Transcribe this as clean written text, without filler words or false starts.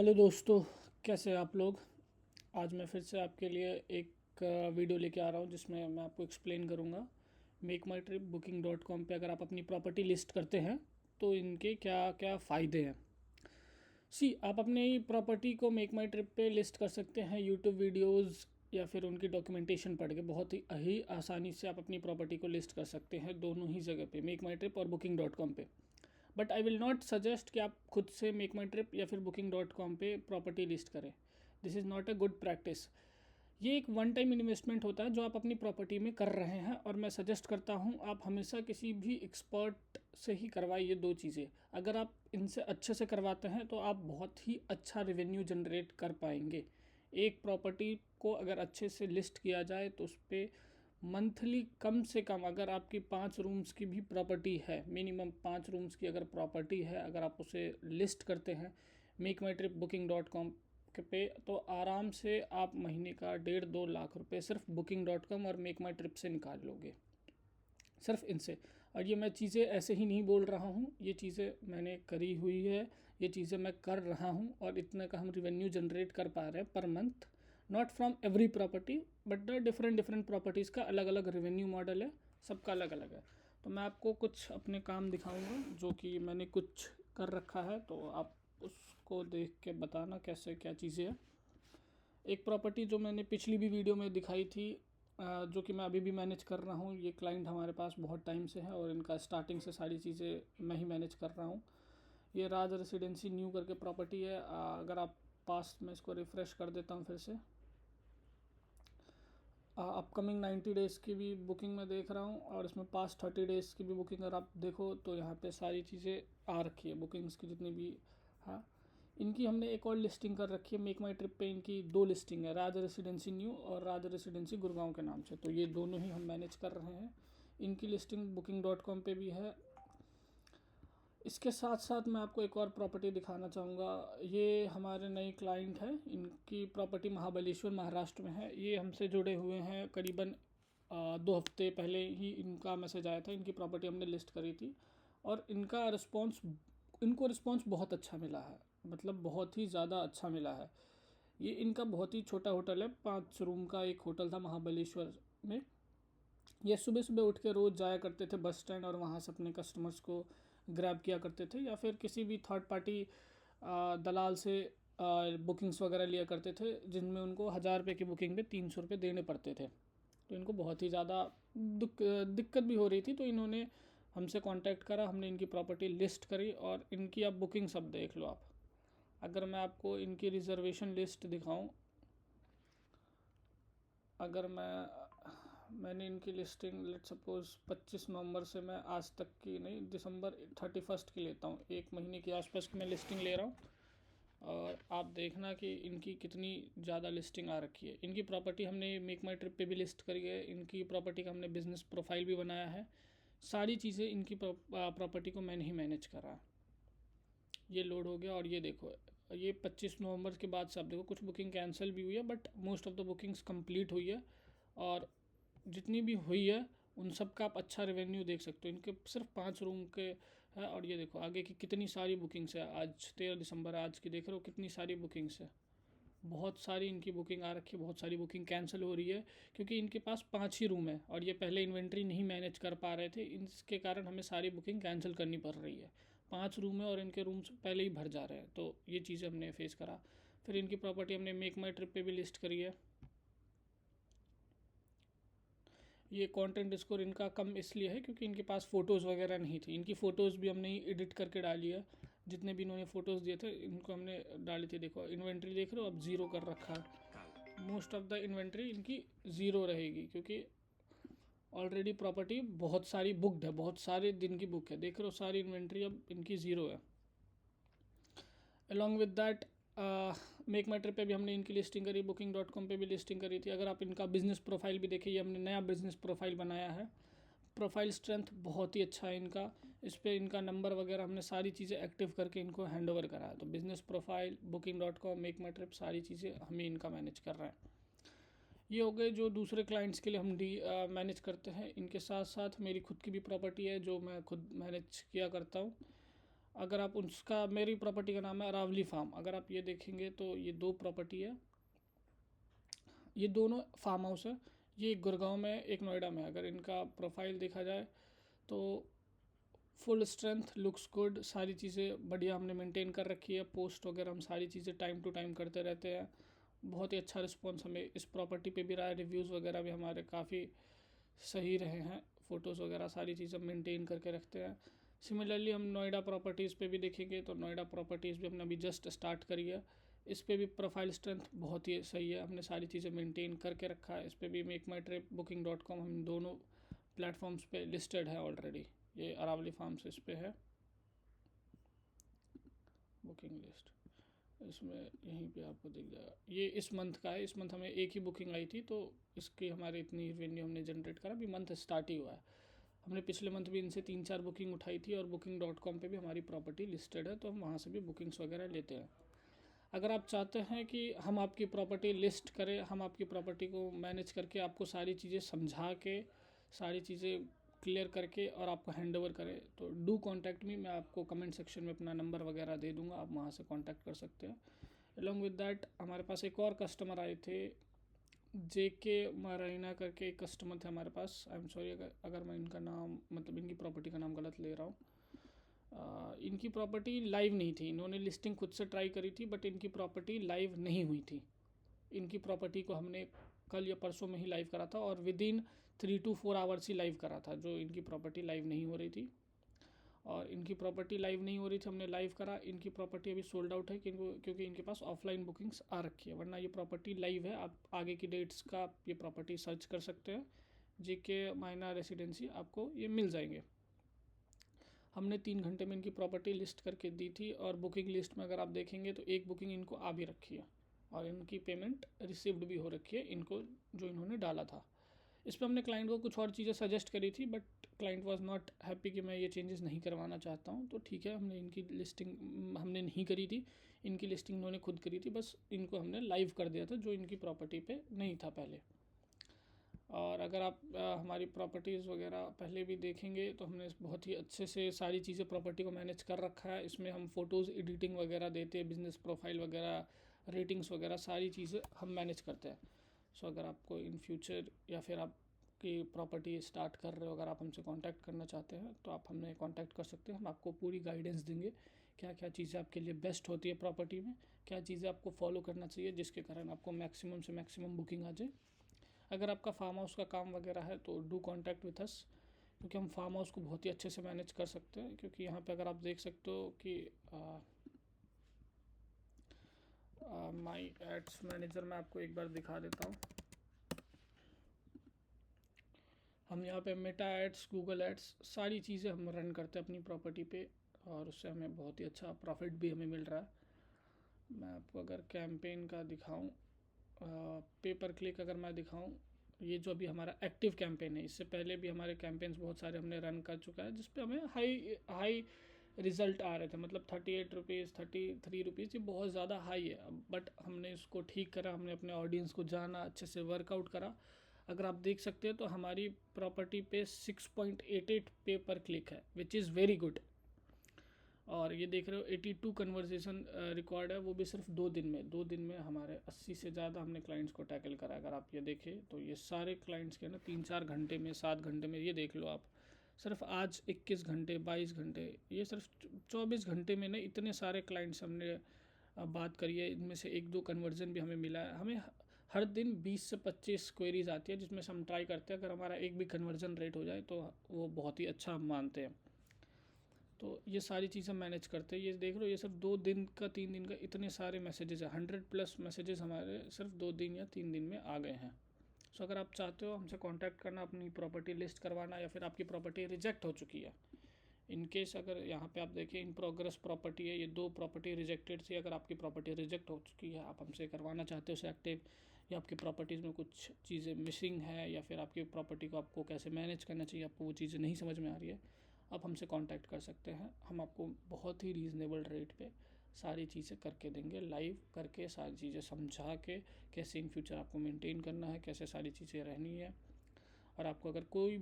Hello दोस्तों, कैसे हैं आप लोग। आज मैं फिर से आपके लिए एक वीडियो लेके आ रहा हूँ जिसमें मैं आपको एक्सप्लेन करूँगा make my trip booking dot com पर अगर आप अपनी प्रॉपर्टी लिस्ट करते हैं तो इनके क्या क्या फ़ायदे हैं। आप अपनी प्रॉपर्टी को मेक माई ट्रिप पे लिस्ट कर सकते हैं यूट्यूब वीडियोज़ या फिर उनकी डॉक्यूमेंटेशन पढ़ के बहुत ही आसानी से आप अपनी प्रॉपर्टी को लिस्ट कर सकते हैं दोनों ही जगह पे, मेक माई ट्रिप और बुकिंग डॉट कॉम पे। But I will not suggest कि आप खुद से मेक माई ट्रिप या फिर बुकिंग डॉट कॉम पर प्रॉपर्टी लिस्ट करें। This is not a good practice. ये एक वन टाइम इन्वेस्टमेंट होता है जो आप अपनी प्रॉपर्टी में कर रहे हैं, और मैं सजेस्ट करता हूँ आप हमेशा किसी भी एक्सपर्ट से ही करवाइए दो चीज़ें। अगर आप इनसे अच्छे से करवाते हैं तो आप बहुत ही अच्छा रेवेन्यू जनरेट कर पाएंगे। एक प्रॉपर्टी को अगर अच्छे से लिस्ट किया जाए तो उस पर मंथली कम से कम, अगर आपकी 5 रूम्स की भी प्रॉपर्टी है, मिनिमम 5 रूम्स की अगर प्रॉपर्टी है, अगर आप उसे लिस्ट करते हैं make my trip booking dot com पे, तो आराम से आप महीने का 1.5-2 लाख रुपए सिर्फ बुकिंग डॉट कॉम और मेक माई ट्रिप से निकाल लोगे, सिर्फ इनसे। और ये मैं चीज़ें ऐसे ही नहीं बोल रहा हूँ, ये चीज़ें मैंने करी हुई है, ये चीज़ें मैं कर रहा हूँ, और इतने का हम रिवेन्यू जनरेट कर पा रहे हैं per month. Not from every property but the different different properties का अलग अलग रेवेन्यू मॉडल है, सबका अलग अलग है। तो मैं आपको कुछ अपने काम दिखाऊंगा जो कि मैंने कुछ कर रखा है, तो आप उसको देख के बताना कैसे क्या चीज़ें हैं। एक प्रॉपर्टी जो मैंने पिछली भी वीडियो में दिखाई थी, जो कि मैं अभी भी मैनेज कर रहा हूँ। ये क्लाइंट हमारे पास बहुत टाइम से है और इनका स्टार्टिंग से सारी चीज़ें मैं ही मैनेज कर रहा हूँ। ये राज रेसिडेंसी न्यू करके प्रॉपर्टी है। अगर आप पास्ट में इसको रिफ़्रेश कर देता हूँ फिर से, अपकमिंग 90 डेज़ की भी बुकिंग मैं देख रहा हूँ, और इसमें पास्ट 30 डेज़ की भी बुकिंग अगर आप देखो तो यहाँ पे सारी चीज़ें आ रखी है, बुकिंग्स की जितनी भी। हाँ, इनकी हमने एक और लिस्टिंग कर रखी है मेक माई ट्रिप पे। इनकी 2 लिस्टिंग है, राज रेसिडेंसी न्यू और राज रेसिडेंसी गुड़गांव के नाम से, तो ये दोनों ही हम मैनेज कर रहे हैं। इनकी लिस्टिंग बुकिंग डॉट कॉम पर भी है। इसके साथ साथ मैं आपको एक और प्रॉपर्टी दिखाना चाहूँगा। ये हमारे नए क्लाइंट हैं, इनकी प्रॉपर्टी महाबलेश्वर महाराष्ट्र में है। ये हमसे जुड़े हुए हैं करीबन 2 हफ्ते पहले ही इनका मैसेज आया था। इनकी प्रॉपर्टी हमने लिस्ट करी थी और इनको रिस्पॉन्स बहुत अच्छा मिला है, मतलब बहुत ही ज़्यादा अच्छा मिला है। ये इनका बहुत ही छोटा होटल है, 5 रूम का एक होटल था महाबलेश्वर में। ये सुबह सुबह उठ के रोज़ जाया करते थे बस स्टैंड, और वहाँ से अपने कस्टमर्स को ग्रैब किया करते थे, या फिर किसी भी थर्ड पार्टी दलाल से बुकिंग्स वगैरह लिया करते थे, जिनमें उनको 1000 रुपये की बुकिंग पे 300 रुपये देने पड़ते थे। तो इनको बहुत ही ज़्यादा दिक्कत भी हो रही थी, तो इन्होंने हमसे कांटेक्ट करा, हमने इनकी प्रॉपर्टी लिस्ट करी, और इनकी अब बुकिंग सब देख लो आप। अगर मैं आपको इनकी रिज़र्वेशन लिस्ट दिखाऊं, अगर मैंने इनकी लिस्टिंग लेट सपोज़ 25 नवंबर से मैं आज तक की नहीं, दिसंबर 31 की लेता हूँ, 1 महीने के आसपास की मैं लिस्टिंग ले रहा हूँ, और आप देखना कि इनकी कितनी ज़्यादा लिस्टिंग आ रखी है। इनकी प्रॉपर्टी हमने मेक माई ट्रिप पे भी लिस्ट करी है। इनकी प्रॉपर्टी का हमने बिज़नेस प्रोफाइल भी बनाया है। सारी चीज़ें इनकी प्रॉपर्टी को मैंने ही मैनेज करा। ये लोड हो गया, और ये देखो, ये 25 नवंबर के बाद से आप देखो कुछ बुकिंग कैंसिल भी हुई है, but most of the bookings complete हुई है, और जितनी भी हुई है उन सब का आप अच्छा रेवेन्यू देख सकते हो। इनके सिर्फ 5 रूम के है, और ये देखो आगे की कितनी सारी बुकिंग्स है। आज 13 दिसंबर आज की देख रहे हो कितनी सारी बुकिंग्स है। बहुत सारी इनकी बुकिंग आ रखी है, बहुत सारी बुकिंग कैंसिल हो रही है, क्योंकि इनके पास 5 ही रूम है और ये पहले इन्वेंट्री नहीं मैनेज कर पा रहे थे। इसके कारण हमें सारी बुकिंग कैंसिल करनी पड़ रही है। 5 रूम है और इनके रूम्स पहले ही भर जा रहे हैं, तो ये चीज़ें हमने फेस करा। फिर इनकी प्रॉपर्टी हमने मेक माई ट्रिप पे भी लिस्ट करी है। ये कंटेंट स्कोर इनका कम इसलिए है क्योंकि इनके पास फ़ोटोज़ वगैरह नहीं थी। इनकी फ़ोटोज़ भी हमने एडिट करके डाली है, जितने भी इन्होंने फ़ोटोज़ दिए थे इनको हमने डाली थी। देखो इन्वेंट्री देख रहे हो, अब ज़ीरो कर रखा है। मोस्ट ऑफ द इन्वेंट्री इनकी ज़ीरो रहेगी, क्योंकि ऑलरेडी प्रॉपर्टी बहुत सारी बुकड है, बहुत सारे दिन की बुक है। देख रहे हो सारी इन्वेंट्री अब इनकी ज़ीरो है। Along with that make my trip पे भी हमने इनकी लिस्टिंग करी, बुकिंग डॉट कॉम पर भी लिस्टिंग करी थी। अगर आप इनका बिज़नेस प्रोफाइल भी देखिए, हमने नया बिज़नेस प्रोफाइल बनाया है। प्रोफाइल स्ट्रेंथ बहुत ही अच्छा है इनका। इस पर इनका नंबर वगैरह हमने सारी चीज़ें एक्टिव करके इनको हैंड ओवर करा है। तो business profile, booking dot com, make my trip, सारी चीज़ें हमें इनका मैनेज कर रहे हैं। ये हो गए जो दूसरे क्लाइंट्स के लिए हम मैनेज करते हैं। इनके साथ साथ मेरी खुद की भी प्रॉपर्टी है जो मैं खुद मैनेज किया करता हूँ। अगर आप उसका, मेरी प्रॉपर्टी का नाम है अरावली फार्म। अगर आप ये देखेंगे तो ये 2 प्रॉपर्टी है, ये दोनों फार्म हाउस है। ये एक गुड़गांव में, एक नोएडा में। अगर इनका प्रोफाइल देखा जाए तो फुल स्ट्रेंथ, लुक्स गुड, सारी चीज़ें बढ़िया हमने मेंटेन कर रखी है। पोस्ट वगैरह हम सारी चीज़ें टाइम टू टाइम करते रहते हैं। बहुत ही अच्छा रिस्पॉन्स हमें इस प्रॉपर्टी पे भी रहा है। रिव्यूज़ वगैरह भी हमारे काफ़ी सही रहे हैं। फ़ोटोज़ वगैरह सारी चीज़ें मेंटेन करके रखते हैं। सिमिलरली हम नोएडा प्रॉपर्टीज़ पे भी देखेंगे तो नोएडा प्रॉपर्टीज़ भी हमने अभी जस्ट स्टार्ट करी है। इस पे भी प्रोफाइल स्ट्रेंथ बहुत ही सही है, हमने सारी चीज़ें मेंटेन करके रखा है। इस पे भी मेक माई ट्रिप, booking.com, हम दोनों प्लेटफॉर्म्स पे लिस्टेड है ऑलरेडी। ये अरावली फार्म्स इस पे है बुकिंग लिस्ट, इसमें यहीं पे आपको दिख जाएगा। ये इस मंथ का है, इस मंथ हमें एक ही बुकिंग आई थी तो इसकी हमारे इतनी रेवेन्यू हमने जनरेट करा। अभी मंथ स्टार्ट ही हुआ है। हमने पिछले मंथ भी इनसे 3-4 बुकिंग उठाई थी और booking.com पे भी हमारी प्रॉपर्टी लिस्टेड है, तो हम वहाँ से भी बुकिंग्स वगैरह लेते हैं। अगर आप चाहते हैं कि हम आपकी प्रॉपर्टी लिस्ट करें, हम आपकी प्रॉपर्टी को मैनेज करके आपको सारी चीज़ें समझा के, सारी चीज़ें क्लियर करके और आपको हैंड ओवर करें, तो डू कॉन्टैक्ट मी। मैं आपको कमेंट सेक्शन में अपना नंबर वगैरह दे दूंगा, आप वहाँ से कॉन्टैक्ट कर सकते हैं। अलॉन्ग विद दैट हमारे पास एक और कस्टमर आए थे, जेके माराइना करके एक कस्टमर थे हमारे पास। आई एम सॉरी अगर मैं इनका नाम, मतलब इनकी प्रॉपर्टी का नाम गलत ले रहा हूँ। इनकी प्रॉपर्टी लाइव नहीं थी, इन्होंने लिस्टिंग खुद से ट्राई करी थी बट इनकी प्रॉपर्टी लाइव नहीं हुई थी। इनकी प्रॉपर्टी को हमने कल या परसों में ही लाइव करा था और with in 3 to 4 hours he live करा था, जो इनकी प्रॉपर्टी लाइव नहीं हो रही थी। और इनकी प्रॉपर्टी लाइव नहीं हो रही थी, हमने लाइव करा। इनकी प्रॉपर्टी अभी सोल्ड आउट है क्योंकि इनके पास ऑफलाइन बुकिंग्स आ रखी है, वरना ये प्रॉपर्टी लाइव है। आप आगे की डेट्स का ये प्रॉपर्टी सर्च कर सकते हैं, जेके माइना रेसिडेंसी, आपको ये मिल जाएंगे। हमने 3 घंटे में इनकी प्रॉपर्टी लिस्ट करके दी थी और बुकिंग लिस्ट में अगर आप देखेंगे तो एक बुकिंग इनको आ भी रखी है और इनकी पेमेंट रिसीव्ड भी हो रखी है इनको, जो इन्होंने डाला था। इस पर हमने क्लाइंट को कुछ और चीज़ें सजेस्ट करी थी but client was not happy कि मैं ये चेंजेस नहीं करवाना चाहता हूँ, तो ठीक है, हमने इनकी लिस्टिंग हमने नहीं करी थी, इनकी लिस्टिंग इन्होंने खुद करी थी। बस इनको हमने लाइव कर दिया था जो इनकी प्रॉपर्टी पे नहीं था पहले। और अगर आप हमारी प्रॉपर्टीज़ वगैरह पहले भी देखेंगे तो हमने बहुत ही अच्छे से सारी चीज़ें प्रॉपर्टी को मैनेज कर रखा है। इसमें हम फ़ोटोज़ एडिटिंग वगैरह देते हैं, बिज़नेस प्रोफाइल वगैरह, रेटिंग्स वगैरह सारी चीज़ें हम मैनेज करते हैं। सो अगर आपको इन फ्यूचर या फिर आपकी प्रॉपर्टी स्टार्ट कर रहे हो, अगर आप हमसे कांटेक्ट करना चाहते हैं तो आप हमें कांटेक्ट कर सकते हैं। हम आपको पूरी गाइडेंस देंगे, क्या क्या चीज़ें आपके लिए बेस्ट होती है प्रॉपर्टी में, क्या चीज़ें आपको फॉलो करना चाहिए जिसके कारण आपको मैक्सिमम से मैक्सिमम बुकिंग आ जाए। अगर आपका फार्म हाउस का काम वगैरह है तो डू कॉन्टैक्ट विथ अस, क्योंकि हम फार्म हाउस को बहुत ही अच्छे से मैनेज कर सकते हैं। क्योंकि यहाँ पे अगर आप देख सकते हो कि माई एड्स मैनेजर मैं आपको एक बार दिखा देता हूँ। हम यहाँ पे मेटा एड्स, गूगल एड्स, सारी चीज़ें हम रन करते हैं अपनी प्रॉपर्टी पे और उससे हमें बहुत ही अच्छा प्रॉफिट भी हमें मिल रहा है। मैं आपको अगर कैंपेन का दिखाऊँ, पे पर क्लिक अगर मैं दिखाऊँ, ये जो अभी हमारा एक्टिव कैंपेन है, इससे पहले भी हमारे कैंपेन्स बहुत सारे हमने रन कर चुका है जिस पे हमें हाई हाई रिज़ल्ट आ रहे थे। मतलब 38 रुपीज़, 33 रुपीज़, ये बहुत ज़्यादा हाई है। बट हमने इसको ठीक करा, हमने अपने ऑडियंस को जाना, अच्छे से वर्कआउट करा। अगर आप देख सकते हैं तो हमारी प्रॉपर्टी पे 6.88 पे पर क्लिक है, विच इज़ वेरी गुड। और ये देख रहे हो 82 कन्वर्सेशन रिकॉर्ड है, वो भी सिर्फ 2 दिन में। 2 दिन में हमारे 80 से ज़्यादा हमने क्लाइंट्स को टैकल करा। अगर आप ये देखें तो ये सारे क्लाइंट्स के ना 3-4 घंटे में, 7 घंटे में, ये देख लो आप। सिर्फ आज 21 घंटे, 22 घंटे, ये सिर्फ 24 घंटे में ना इतने सारे क्लाइंट्स हमने बात करी है। इनमें से 1-2 कन्वर्जन भी हमें मिला है। हमें हर दिन 20 से 25 क्वेरीज आती है जिसमें से हम ट्राई करते हैं अगर हमारा एक भी कन्वर्जन रेट हो जाए तो वो बहुत ही अच्छा हम मानते हैं। तो ये सारी चीज़ें मैनेज करते हैं। ये देख लो, ये सिर्फ 2 दिन का, 3 दिन का, इतने सारे मैसेजेस हैं। 100+ मैसेजेस हमारे सिर्फ 2 दिन या 3 दिन में आ गए हैं। सो अगर आप चाहते हो हमसे कांटेक्ट करना, अपनी प्रॉपर्टी लिस्ट करवाना, या फिर आपकी प्रॉपर्टी रिजेक्ट हो चुकी है, इन केस अगर यहाँ पे आप देखिए इन प्रोग्रेस प्रॉपर्टी है, ये 2 प्रॉपर्टी रिजेक्टेड थी। अगर आपकी प्रॉपर्टी रिजेक्ट हो चुकी है, आप हमसे करवाना चाहते हो उसे एक्टिव, या आपकी प्रॉपर्टीज़ में कुछ चीज़ें मिसिंग है, या फिर आपकी प्रॉपर्टी को आपको कैसे मैनेज करना चाहिए, आपको वो चीज़ें नहीं समझ में आ रही है, आप हमसे कांटेक्ट कर सकते हैं। हम आपको बहुत ही रीज़नेबल रेट पे सारी चीज़ें करके देंगे, लाइव करके सारी चीज़ें समझा के, कैसे इन फ्यूचर आपको मेंटेन करना है, कैसे सारी चीज़ें रहनी है। और आपको अगर कोई